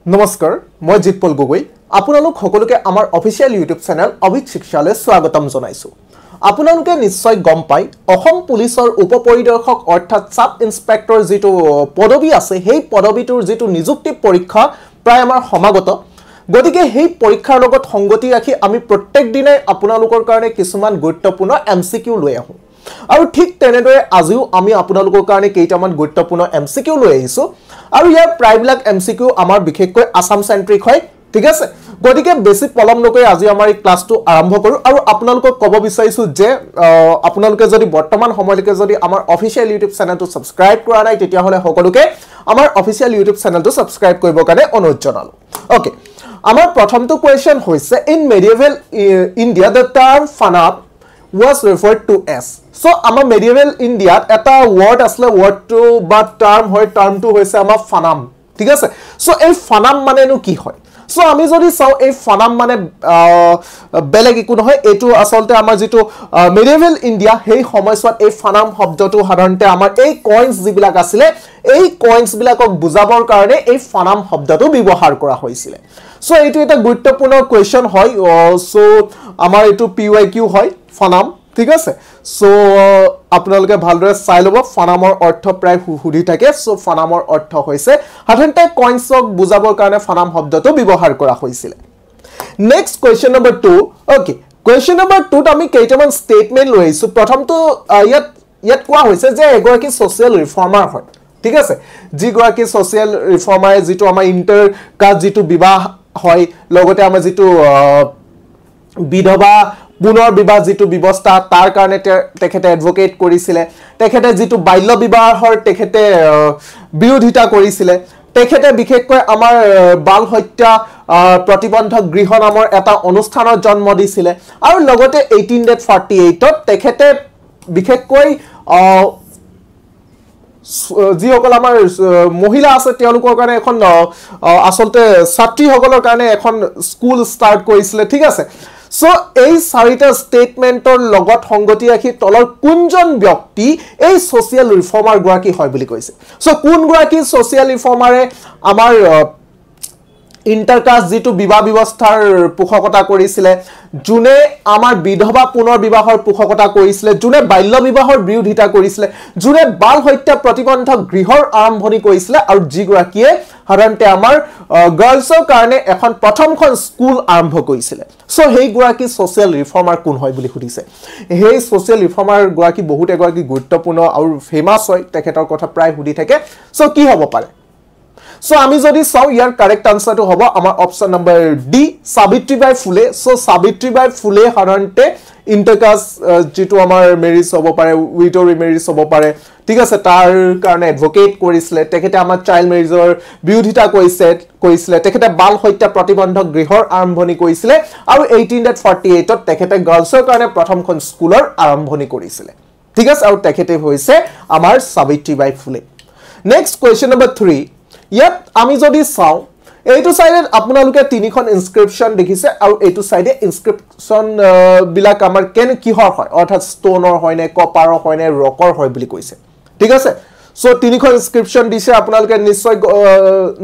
নমস্কাৰ মই জিতপল গগৈ আপোনালোক সকলোকে আমাৰ অফিচিয়েল ইউটিউব চেনেল অভিক শিক্ষালৈ স্বাগতম জনাইছো আপোনালোকে নিশ্চয় গম পাই অসম পুলিচৰ উপপৰিদৰ্শক অৰ্থাৎ সাব ইন্সপেক্টৰ যেটো পদবী আছে সেই পদবীটোৰ যেটো নিযুক্তি পৰীক্ষা প্ৰায় আমাৰ সমাগত গতিকে সেই পৰীক্ষাৰ লগত সংগতি ৰাখি আমি প্ৰত্যেক দিনে আপোনালোকৰ কাৰণে কিছুমান গুৰুত্বপূৰ্ণ এমসিকিউ লৈ আহো আৰু ঠিক তেনেদৰে আজিও আমি আপোনালোকৰ কাৰণে কেইটামান গুৰুত্বপূৰ্ণ এমসিকিউ লৈ আহিছো আৰু ইয়াৰ প্ৰায়বিলাক এমসিকিউ আমাৰ বিশেষকৈ আসাম সেন্ট্ৰিক হয় ঠিক আছে গতিকে বেছি পলম নকৰি আজি আমাৰ এই ক্লাসটো আৰম্ভ কৰো আৰু আপোনালোকক ক'ব বিচাৰিছো যে আপোনালোকে যদি বৰ্তমান সময়লৈকে যদি আমাৰ অফিচিয়েল ইউটিউব চেনেলটো সাবস্ক্ৰাইব কৰা নাই তেতিয়া হলে সকলোকে আমাৰ অফিচিয়েল ইউটিউব চেনেলটো সাবস্ক্ৰাইব কৰিবৰ কাৰণে অনুৰোধ জনালো ওকে আমাৰ প্ৰথমটো কোৱেশ্চন হৈছে in medieval India the term ফানাপ was referred to as so আমাৰ medieval india এটা word আসলে word to বা term হয় term to হৈছে আমাৰ ফানাম ঠিক আছে so এই ফানাম মানে নো কি হয় so আমি যদি চাও এই ফানাম মানে বেলেগ একো নহয় এটো আসলতে আমাৰ যেটো medieval india সেই সময়ছোৱাত এই ফানাম শব্দটো সাধাৰণতে আমাৰ এই কইন্স যিবিলাক আছিল এই কইন্স বিলাকক বুজাবৰ কাৰণে এই ফানাম শব্দটো ব্যৱহাৰ কৰা হৈছিল so এটো এটা গুৰুত্বপূৰ্ণ কোৱেশ্চন হয় so আমাৰ এটো pyq হয় ফানাম ঠিক আছে সো আপোনালোকে ভালদৰে চাই লব ফানামৰ অৰ্থ প্ৰায় হুদি থাকে সো ফানামৰ অৰ্থ হৈছে সাধাৰণতে কইন্সক বুজাবৰ কাৰণে ফানাম শব্দটো ব্যৱহাৰ কৰা হৈছিল next question number 2 okay question number 2 ত আমি কেইটামান ষ্টেটমেন্ট লৈছো প্ৰথমটো ইয়াত কোৱা হৈছে যে এগৰাকী সোশ্যাল ৰিফৰ্মাৰ হয় ঠিক আছে যি গৰাকী সোশ্যাল ৰিফৰ্মাৰ যেটো আমাৰ ইন্টাৰ কাষ্ট যেটো বিবাহ হয় লগতে আমাৰ যেটো বিধবা পুনৰ বিবাহ যেটো ব্যৱস্থা তাৰ কাৰণে তেখেতে এডভোকেট কৰিছিল তেখেতে যেটো বাল্য বিবাহৰ তেখেতে বিৰোধিতা কৰিছিল তেখেতে বিশেষকৈ আমাৰ বাল হত্যা প্ৰতিবন্ধক গৃহ নামৰ এটা অনুষ্ঠানৰ জন্ম দিছিল আৰু লগতে 1848 ত তেখেতে বিশেষকৈ যিসকল আমাৰ মহিলা আছে তেওঁলোকৰ কাৰণে এখন আসলতে ছাত্ৰীসকলৰ কাৰণে এখন স্কুল ষ্টাৰ্ট কৰিছিল ঠিক আছে so এই চাৰিটা ষ্টেটমেন্টৰ লগত সংগতি ৰাখি তলৰ কোনজন ব্যক্তি এই সোশ্যাল ৰিফৰ্মাৰ গৰাকী হয় বুলি কৈছে so কোন গৰাকী সোশ্যাল ৰিফৰ্মাৰে আমাৰ ইন্টাৰকাষ্ট যেটো বিবাহ ব্যৱস্থাৰ পোষকতা কৰিছিল জুনে আমাৰ বিধবা পুনৰ বিবাহৰ পোষকতা কৰিছিল জুনে বাল্য বিবাহৰ বিৰোধিতা কৰিছিল জুনে বাল হত্যা প্ৰতিবন্ধক গৃহৰ আৰম্ভণি কৰিছিল আৰু যি গৰাকীয়ে সাধাৰণতে আমাৰ গাৰ্লছৰ কাৰণে এখন প্ৰথমখন স্কুল আৰম্ভ কৰিছিল সো হেই গৰাকী সোশ্যাল ৰিফৰ্মাৰ কোন হয় বুলি সুধিছে হেই সোশ্যাল ৰিফৰ্মাৰ গৰাকী বহুত এগৰাকী গুৰুত্বপূৰ্ণ আৰু ফেমাস হয় তেখেতৰ কথা প্ৰায় সুধি থাকে সো কি হ'ব পাৰে so আমি যদি চাও ইয়াৰ কাৰেক্ট আনসাৰটো হ'ব আমাৰ অপশন নম্বৰ ডি সাবিত্ৰীবাই ফুলে so সাবিত্ৰীবাই ফুলে সাধাৰণতে ইন্টাৰকাষ্ট যেটো আমাৰ মেৰিজ হ'ব পাৰে উইডো ৰিমেৰিজ হ'ব পাৰে ঠিক আছে তাৰ কাৰণে এডভোকেট কৰিছিল তেখেতে আমাৰ চাইল্ড মেৰিজৰ বিৰোধিতা কৰিছিল তেখেতে বাল হত্যা প্ৰতিবন্ধক গৃহৰ আৰম্ভণি কৰিছিল আৰু 1848 ত তেখেতে গাৰ্লছৰ কাৰণে প্ৰথমখন স্কুলৰ আৰম্ভণি কৰিছিল ঠিক আছে আৰু তেখেতে হৈছে আমাৰ সাবিত্ৰীবাই ফুলে নেক্সট কোৱেশ্চন নম্বৰ 3 ইয়াত আমি যদি চাও এইটো সাইডে আপোনালোকে তিনিখন ইনস্ক্ৰিপচন দেখিছে আৰু এইটো সাইডে ইনস্ক্ৰিপচন বিলাক আমাৰ কিহৰ হয় অৰ্থাৎ ষ্টোনৰ হয় নে কপাৰৰ হয় নে ৰকৰ হয় বুলি কৈছে ঠিক আছে সো তিনিখন ইনস্ক্ৰিপচন দিছে আপোনালোকে নিশ্চয়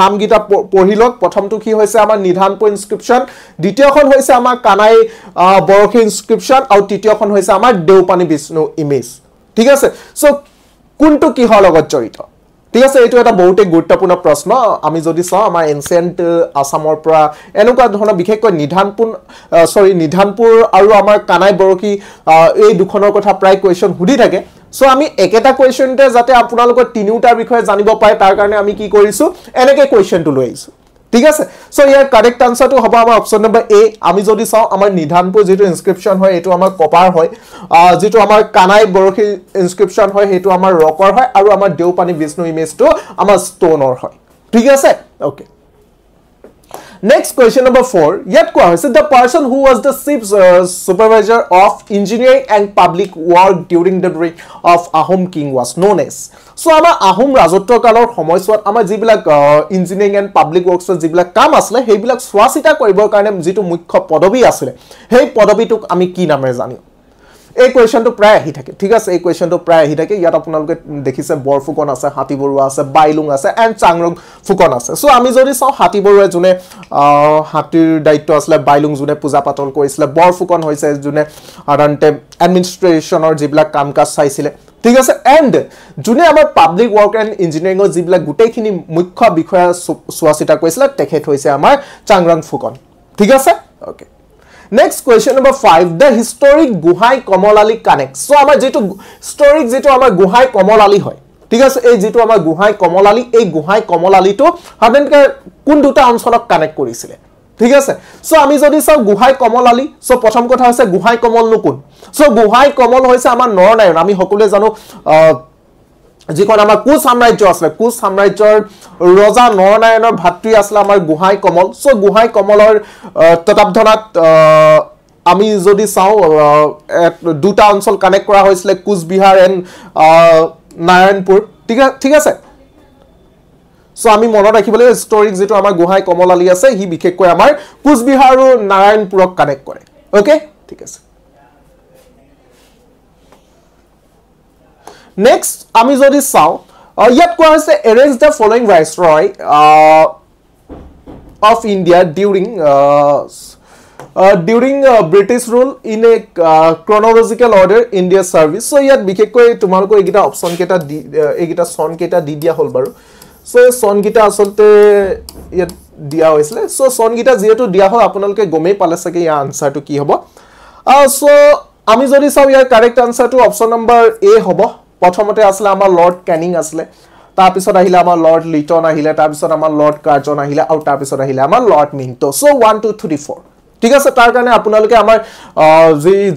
নামগিটা পঢ়িলক প্ৰথমটো কি হৈছে আমাৰ নিধানপুৰ ইনস্ক্ৰিপচন দ্বিতীয়খন হৈছে আমাৰ কানাই বৰখি ইনস্ক্ৰিপচন আৰু তৃতীয়খন হৈছে আমাৰ দেওপানী বিষ্ণু ইমেজ ঠিক আছে সো কোনটো কিহৰ লগত জড়িত ঠিক আছে এটো এটা বহুত গুৰুত্বপূৰ্ণ প্ৰশ্ন আমি যদি চাও আমাৰ এনসেন্ট আসামৰ পৰা এনেকুৱা ধৰণৰ বিশেষকৈ নিধানপুৰ আৰু আমাৰ কানাই বৰকি এই দুখনৰ কথা প্ৰায় কোৱেশ্চন হুদি থাকে সো আমি একেটা কোৱেশ্চনতে যাতে আপোনালোকৰ তিনিটাৰ বিষয়ে জানিব পায় তাৰ কাৰণে আমি কি কৰিছো এনেকে কোৱেশ্চনটো লৈ আহিছো ঠিক আছে সো ইয়াৰ কাৰেক্ট আনসাৰটো হ'ব আমাৰ অপশন নম্বৰ এ আমি যদি চাও আমাৰ নিধানপুৰ যেটো ইনস্ক্ৰিপচন হয় এটো আমাৰ কপাৰ হয় যেটো আমাৰ কানাই বৰখি ইনস্ক্ৰিপচন হয় হেতু আমাৰ ৰকৰ হয় আৰু আমাৰ দেওপানী বিষ্ণু ইমেজটো আমাৰ ষ্টোনৰ হয় ঠিক আছে okay Next question number 4 yet কোৱা হৈছে the person who was the chief supervisor of engineering and public work during the reign of Ahom king was known as so আমাৰ আহোম ৰাজত্ব কালৰ সময়ছোৱাত আমাৰ যিবিলাক ইঞ্জিনিয়াৰিং এণ্ড পাব্লিক ওয়াৰ্কছৰ যিবিলাক কাম আছিল সেইবিলাক স্বাচিতা কৰিবৰ কাৰণে যেটো মুখ্য পদবী আছিল সেই পদবীটোক আমি কি নামেৰে জানিম এই কোৱেশ্চনটো প্ৰায় আহি থাকে ঠিক আছে এই কোৱেশ্চনটো প্ৰায় আহি থাকে ইয়াত আপোনালোকে দেখিছে বৰফুকন আছে হাতী বৰুৱা আছে বাইলুং আছে এণ্ড চাংৰং ফুকন আছে সো আমি যদি চাওঁ হাতী বৰুৱা যোনে হাতীৰ দায়িত্ব আছিল বাইলুং যোনে পূজা পাতল কৰিছিল বৰফুকন হৈছে যোনে সাধাৰণতে এডমিনিষ্ট্ৰেশ্যনৰ যিবিলাক কাম কাজ চাইছিলে ঠিক আছে এণ্ড যোনে আমাৰ পাব্লিক ৱৰ্ক এণ্ড ইঞ্জিনিয়াৰিঙৰ যিবিলাক গোটেইখিনি মুখ্য বিষয়া চোৱাচিতা কৰিছিল তেখেত হৈছে আমাৰ চাংৰং ফুকন ঠিক আছে okay Next question number 5 the historic Guhai Komalali connect so amar jetu historic jetu amar Guhai Komalali hoy ঠিক আছে এই যেটো আমাৰ গুহাই কমলালী এই গুহাই কমলালীটো সাধাৰণতে কোন দুটা অঞ্চলক কানেক্ট কৰিছিলে ঠিক আছে সো আমি যদি চাও গুহাই কমলালী সো প্ৰথম কথা হৈছে গুহাই কমল কোন সো গুহাই কমল হৈছে আমাৰ নৰনাৰায়ণ আমি সকলোৱে জানো যিখন আমাৰ কুশ সাম্ৰাজ্য আছে কুশ সাম্ৰাজ্যৰ ৰজা নৰনাৰায়ণৰ ভাতৃ আছিল আমাৰ গুহাই কমল সো গুহাই কমলৰ তত্ত্বাৱধানত আমি যদি চাও দুটা অঞ্চল কানেক্ট কৰা হৈছিল কুচবিহাৰ এণ্ড নাৰায়ণপুৰ ঠিক আছে সো আমি মনত ৰাখিবলৈ হিষ্টৰিক যেটো আমাৰ গুহাই কমলালী আছে হি বিশেষকৈ আমাৰ কুচবিহাৰ আৰু নাৰায়ণপুৰক কানেক্ট কৰে ওকে ঠিক আছে Next, আমি যদি চাও ইয়াত কোৱা হৈছে arrange the following viceroy of India during British rule in a chronological order India service. So ইয়াত বিশেষকৈ তোমালোকৰ এইগিটা অপচন কেটা এইগিটা সন কেটা দি দিয়া হল বাৰু সো সন গিটা আসলতে ইয়াত দিয়া হৈছিল সো সন গিটা যেটো দিয়া হল আপোনালোকে গমেই পালে সকে ইয়াৰ আনসাৰটো কি হ'ব সো আমি যদি চাও ইয়াৰ কাৰেক্ট আনসাৰটো অপচন নম্বৰ A হ'ব প্ৰথমতে আসলে আমাৰ লৰ্ড ক্যানিং আসলে তাৰ পিছত আহিলে আমাৰ লৰ্ড লিটন আহিলে তাৰ পিছত আমাৰ লৰ্ড কাৰ্জন আহিলে আৰু তাৰ পিছত আহিলে আমাৰ লৰ্ড মিন্টো সো 1 2 3 4 ঠিক আছে তাৰ কাৰণে আপোনালোকে আমাৰ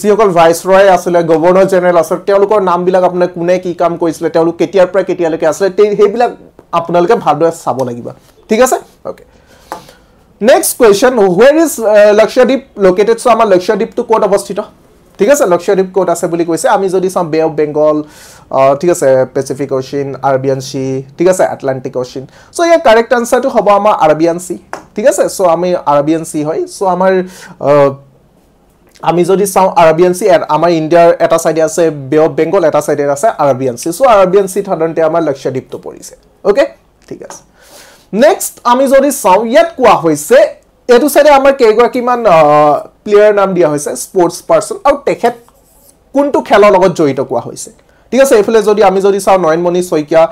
যিসকল ভাইসৰয় আসলে গভৰ্ণৰ জেনেৰেল আছে তেওঁলোকৰ নামবিলাক আপোনাক কোনে কি কাম কৰিছিল তেওঁলোক কেতিয়াৰ পৰা কেতিয়ালৈকে আসলে হেবিলাক আপোনালোকে ভালদৰে চাব লাগিব ঠিক আছে okay next question where is Lakshadweep located so আমাৰ Lakshadweep to ক'ত অৱস্থিত ঠিক আছে Lakshadweep ক'ত আছে বুলি কৈছে আমি যদি চাম বে অফ বেংগল ঠিক আছে পেসিফিক ওশিয়ান আৰবিয়ান সি ঠিক আছে আটলান্টিক ওশিয়ান সো ইয়াৰ কাৰেক্ট আনসাৰটো হ'ব আমাৰ আৰবিয়ান সি ঠিক আছে সো আমি আৰবিয়ান সি হয় সো আমাৰ আমি যদি চাও আৰবিয়ান সি আমাৰ ইন্ডিয়াৰ এটা সাইডে আছে বে অফ বেংগল এটা সাইডে আছে আৰবিয়ান সি সো আৰবিয়ান সি সাধাৰণতে আমাৰ Lakshadweep তো পৰিছে ওকে ঠিক আছে নেক্সট আমি যদি চাও ইয়াত কোৱা হৈছে এটো সাইডে আমাৰ কেইগৰাকীমান প্লেয়াৰ নাম দিয়া হৈছে স্পোৰ্টস পাৰসন আৰু তেখেত কোনটো খেলৰ লগত জড়িত কোৱা হৈছে ঠিক আছে এফালে যদি আমি যদি চাও নয়নমণি শইকিয়া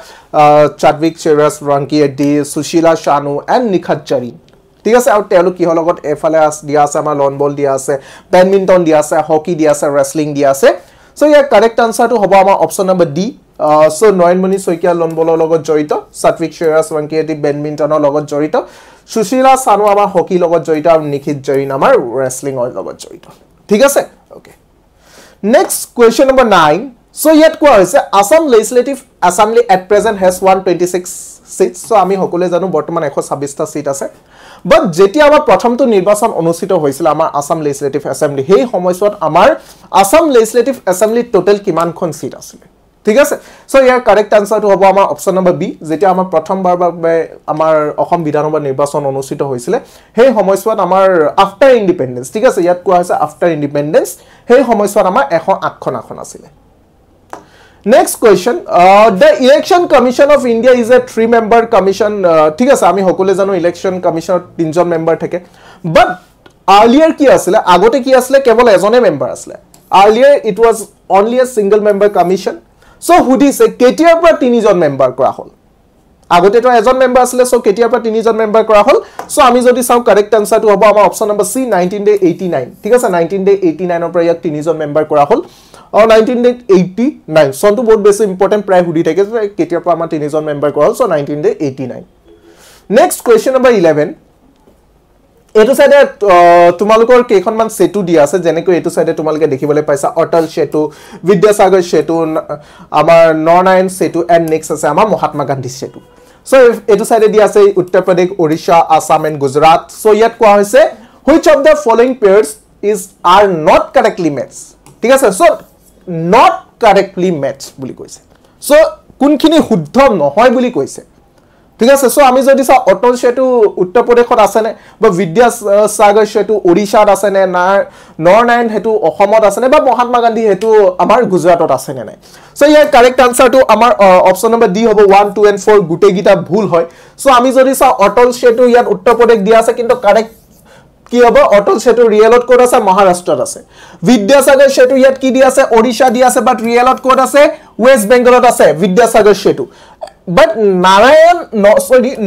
চাদভিক চেৰাস ৰাংকি এডি সুশীলা শানু এণ্ড নিখাত জাৰিন ঠিক আছে আৰু তেওঁলোক কিহৰ লগত এফালে দিয়া আছে আমাৰ লন বল দিয়া আছে বেডমিন্টন দিয়া আছে হকি দিয়া আছে ৰেসলিং দিয়া আছে সো ইয়াৰ কাৰেক্ট আনসাৰটো হ'ব আমাৰ option number D so Nayanmoni Saikia lawn বলৰ লগত জড়িত চাদভিক চেৰাস ৰাংকি এডি বেডমিন্টনৰ লগত জড়িত সুশীলা শানু আমাৰ হকি লগত জড়িত আৰু নিখিত জাৰিন আমাৰ ৰেসলিংৰ লগত জড়িত ঠিক আছে okay next question number 9 so ইয়াত কোৱা হৈছে Assam Legislative Assembly at present has 126 seats so আমি সকলোৱে জানো বৰ্তমান 126 টা সিট আছে বাট যেতিয়া আমাৰ প্ৰথমটো নিৰ্বাচন অনুষ্ঠিত হৈছিল আমাৰ Assam Legislative Assembly সেই সময়ছোৱাত আমাৰ Assam Legislative Assembly টোটাল কিমানখন সিট আছিল ঠিক আছে সো ইয়াৰ কাৰেক্ট আনসাৰটো হ'ব আমাৰ অপচন নম্বৰ বি যেতিয়া আমাৰ প্ৰথমবাৰ বাবে আমাৰ অসম বিধানসভা নিৰ্বাচন অনুষ্ঠিত হৈছিল সেই সময়ছোৱাত আমাৰ আফটাৰ ইন্ডিপেন্ডেন্স ঠিক আছে ইয়াত কোৱা হৈছে আফটাৰ ইন্ডিপেন্ডেন্স সেই সময়ছোৱাত আমাৰ 108খন আসন আছিল Next question the election commission of India is a 3-member commission ঠিক আছে আমি সকলোৱে জানো ইলেকশন কমিশনৰ 3জন মেম্বাৰ থাকে but earlier কি আছিল আগতে কি আছিল কেৱল এজনে মেম্বাৰ আছিল earlier it was only a single member commission so সুধিছে কেতিয়াৰ পৰা 3জন মেম্বাৰ কৰা হল আগতে তো এজন মেম্বাৰ আছিল সো কেতিয়াৰ পৰা 3জন মেম্বাৰ কৰা হল সো আমি যদি চাও কাৰেক্ট আনসাৰটো হ'ব আমাৰ অপচন নম্বৰ সি 1989 ঠিক আছে 1989 ৰ পৰা ইয়াক 3জন মেম্বাৰ কৰা হল और 1989 সনটো বহুত বেছি ইম্পৰ্টেন্ট প্ৰায় হুডি থাকে যে কেতিয়াৰ পৰা আমাৰ 3জন মেম্বাৰ কৰা হল সো 1989 নেক্সট কোৱেশ্চন নম্বৰ 11 এটো সাইডে তোমালোকৰ কেইখনমান সেতু দিয়া আছে যেনেকৈ এটো সাইডে তোমালোকে দেখিবলৈ পাইছা অটল সেতু বিদ্যাসাগৰ সেতু আমাৰ নৰনাৰায়ণ সেতু এণ্ড নেক্সট আছে আমাৰ মহাত্মা গান্ধী সেতু সো এটো সাইডে দিয়া আছে উত্তৰ প্ৰদেশ ওড়িশা আসাম এণ্ড গুজৰাট সো ইয়াত কোৱা হৈছে which of the following pairs are not correctly matched ঠিক আছে সো not correctly matched বুলি কৈছে সো কোনখিনি শুদ্ধ নহয় বুলি কৈছে ঠিক আছে সো আমি যদি চাওঁ অটল সেতু উত্তৰ প্ৰদেশত আছে নে বা বিদ্যাসাগৰ সেতু ওড়িশাত আছে নে নৰনাৰায়ণ সেতু অসমত আছে নে বা মহাত্মা গান্ধী সেতু আমাৰ গুজৰাটত আছে নে নাই সো ইয়াৰ কাৰেক্ট আনসাৰটো আমাৰ অপচন নম্বৰ ডি হ'ব 1 2 and 4 গুটেগিটা ভুল হয় সো আমি যদি চাওঁ অটল সেতু ইয়াত উত্তৰ প্ৰদেশ দিয়া আছে কিন্তু কাৰেক্ট কি হ'ব অটল সেতু ৰিয়েলত কোড আছে মহাৰাষ্ট্ৰত আছে বিদ্যাসাগৰ সেতু ইয়াত কি দিয়া আছে ওড়িশা দিয়া আছে বাট ৰিয়েলত কোড আছে ওয়েস্ট বেংগলত আছে বিদ্যাসাগৰ সেতু But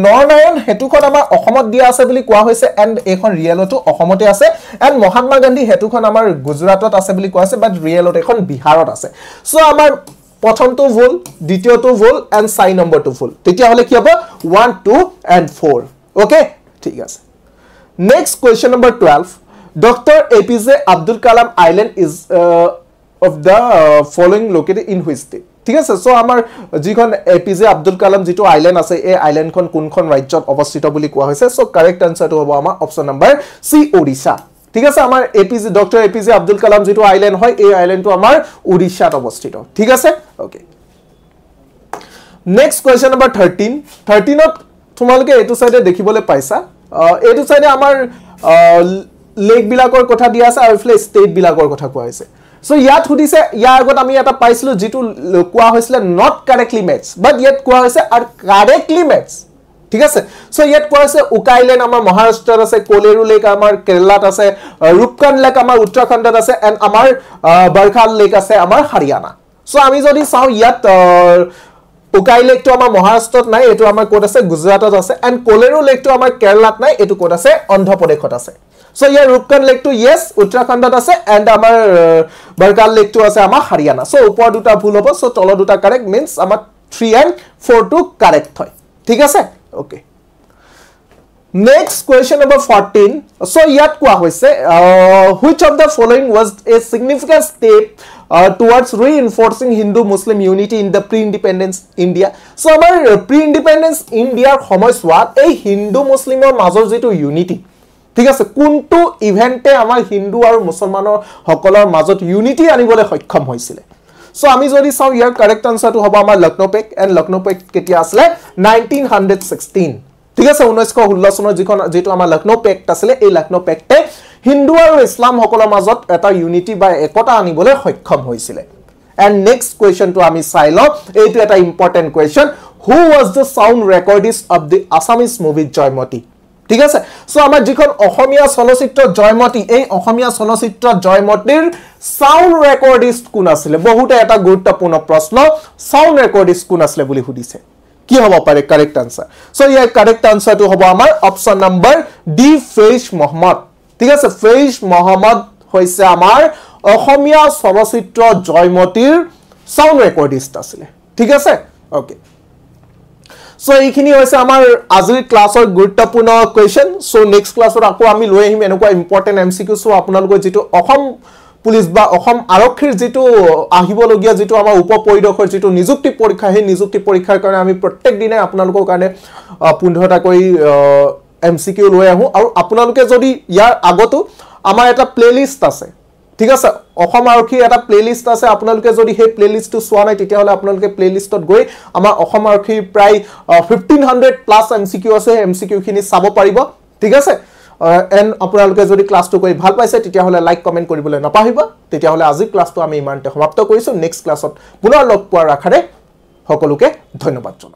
নৰনাৰায়ণ হেতুখন আমাৰ অসমত দিয়া আছে বুলি কোৱা হৈছে এন্ড এখন ৰিয়েলটো অসমতে আছে এন্ড মহাত্মা গান্ধী হেতুখন আমাৰ গুজৰাটত আছে বুলি কোৱা আছে বাট ৰিয়েলত এখন বিহাৰত আছে সো আমাৰ প্ৰথমটো ভুল দ্বিতীয়টো ভুল এন্ড চাই নম্বৰটো ভুল তেতিয়া হলে কি হ'ব 1 2 and 4 ওকে ঠিক আছে next question number 12 doctor APJ Abdul Kalam island is of the following located in which state ঠিক আছে সো আমাৰ যিখন এপিজে আব্দুল কালাম যেটো আইল্যান্ড আছে এই আইল্যান্ডখন কোনখন ৰাজ্যত অৱস্থিত বুলি কোৱা হৈছে সো কাৰেক্ট আনসাৰটো হ'ব আমাৰ অপচন নম্বৰ সি ওড়িশা ঠিক আছে আমাৰ APJ doctor APJ Abdul Kalam যেটো আইল্যান্ড হয় এই আইল্যান্ডটো আমাৰ ওড়িশাত অৱস্থিত ঠিক আছে ওকে নেক্সট কোৱেশ্চন নম্বৰ 13ত তোমালোকে এটো সাইডে দেখিবলৈ পাইছা এটো সাইডে আমাৰ লেক বিলাকৰ কথা দিয়া আছে আৰু ইফালে ষ্টেট বিলাকৰ কথা কোৱা হৈছে So ইয়াত হুদিছে ইয়াৰ আগত আমি এটা পাইছিলো যেটো কোৱা হৈছিল not correctly match but yet কোৱা হৈছে আৰ correctly match ঠিক আছে সো ইয়াত কোৱা হৈছে উকাইলেন আমাৰ মহাৰাষ্ট্ৰত আছে কোলেৰু লেক আমাৰ কেৰালাত আছে ৰূপকন লেক আমাৰ উত্তৰাখণ্ডত আছে এন্ড আমাৰ বৰখাল লেক আছে আমাৰ হাৰিয়ানা সো আমি যদি চাও ইয়াত উকাই লেকটো আমাৰ মহাৰাষ্ট্ৰত নাই এটো আমাৰ কোড আছে গুজৰাটত আছে এন্ড কোলেৰু লেকটো আমাৰ কেৰালাত নাই এটো কোড আছে অন্ধ্ৰ প্ৰদেশত আছে So here Rupkan Lake to yes Uttarakhand ase and amar Barkal Lake to ase amar Haryana so upor duta bhul hobo so tolo duta correct means amar 3 and 4 to correct hoy thik ase okay next question number 14 so yat kwa hoise which of the following was a significant step towards reinforcing Hindu Muslim unity in the pre-independence India so amar pre-independence India homoyswat ei Hindu Muslimor major jetu unity ঠিক আছে কোনটো ইভেন্টে আমাৰ হিন্দু আৰু মুছলমানৰ সকলৰ মাজত unity আনিবলৈ সক্ষম হৈছিল সো আমি যদি চাও ইয়াৰ কাৰেক্ট আনসাৰটো হ'ব আমাৰ Lucknow pact and Lucknow pact কেতিয়া আছিল 1916 ঠিক আছে 1916 চনৰ যেটো আমাৰ লক্ষ্ণৌ পেক্ট আছিল এই লক্ষ্ণৌ পেক্টে হিন্দু আৰু ইছলাম সকলৰ মাজত এটা ইউনিটি বা একতা আনিবলৈ সক্ষম হৈছিল এন্ড নেক্সট কোৱেশ্চন টু আমি চাই লও এইটো এটা important question who was the sound recordist of the Assamese movie Joymoti ঠিক আছে সো আমাৰ যিখন অসমীয়া চলচিত্ৰ জয়মতী এই অসমীয়া চলচিত্ৰ জয়মতীৰ সাউন্ড ৰেকৰ্ডিষ্ট কোন আছিল বহুতে এটা গুৰুত্বপূৰ্ণ প্ৰশ্ন সাউন্ড ৰেকৰ্ডিষ্ট কোন আছিল বুলি সুধিছে কি হ'ব পাৰে কাৰেক্ট আনসাৰ সো ইয়াৰ কাৰেক্ট আনসাৰটো হ'ব আমাৰ option number D phase Muhammad ঠিক আছে ফেইজ মোহাম্মদ হৈছে আমাৰ অসমীয়া চলচিত্ৰ জয়মতীৰ সাউন্ড ৰেকৰ্ডিষ্ট আছিল ঠিক আছে ওকে So এইখিনি হৈছে আমাৰ আজিৰ ক্লাছৰ গুৰুত্বপূৰ্ণ কোৱেশ্চন সো নেক্সট ক্লাছত আকৌ আমি লৈ আহিম এনেকুৱা ইম্পৰ্টেন্ট এমসিকিউ সো আপোনালোকৰ যেটো অসম পুলিশ বা অসম আৰক্ষীৰ যেটো আহিবলগীয়া যেটো আমাৰ উপপৰিদৰ্শকৰ যেটো নিযুক্তি পৰীক্ষা হে নিযুক্তি পৰীক্ষাৰ কাৰণে আমি প্ৰত্যেক দিনে আপোনালোকৰ কাৰণে 15টা কৰি এমসিকিউ লৈ আহো আৰু আপোনালোকে যদি ইয়াৰ আগতো আমাৰ এটা প্লেলিষ্ট আছে ঠিক আছে অসম আৰক্ষী এটা প্লেলিষ্ট আছে আপোনালোকে যদি হে প্লেলিষ্টটো চোৱা নাই তেতিয়া হলে আপোনালোকে প্লেলিষ্টত গৈ আমাৰ অসম আৰক্ষী প্ৰায় 1500 প্লাস এমসিকিউ আছে এমসিকিউ খিনি চাব পাৰিব ঠিক আছে এন্ড আপোনালোকে যদি ক্লাছটো কৰি ভাল পাইছে তেতিয়া হলে লাইক কমেন্ট কৰিবলৈ নাপাহৰিব তেতিয়া হলে আজি ক্লাছটো আমি ইমানতে সমাপ্ত কৰিছো নেক্সট ক্লাছত পুনৰ লগ পোৱাৰ আশাৰে সকলোকে ধন্যবাদ জনাম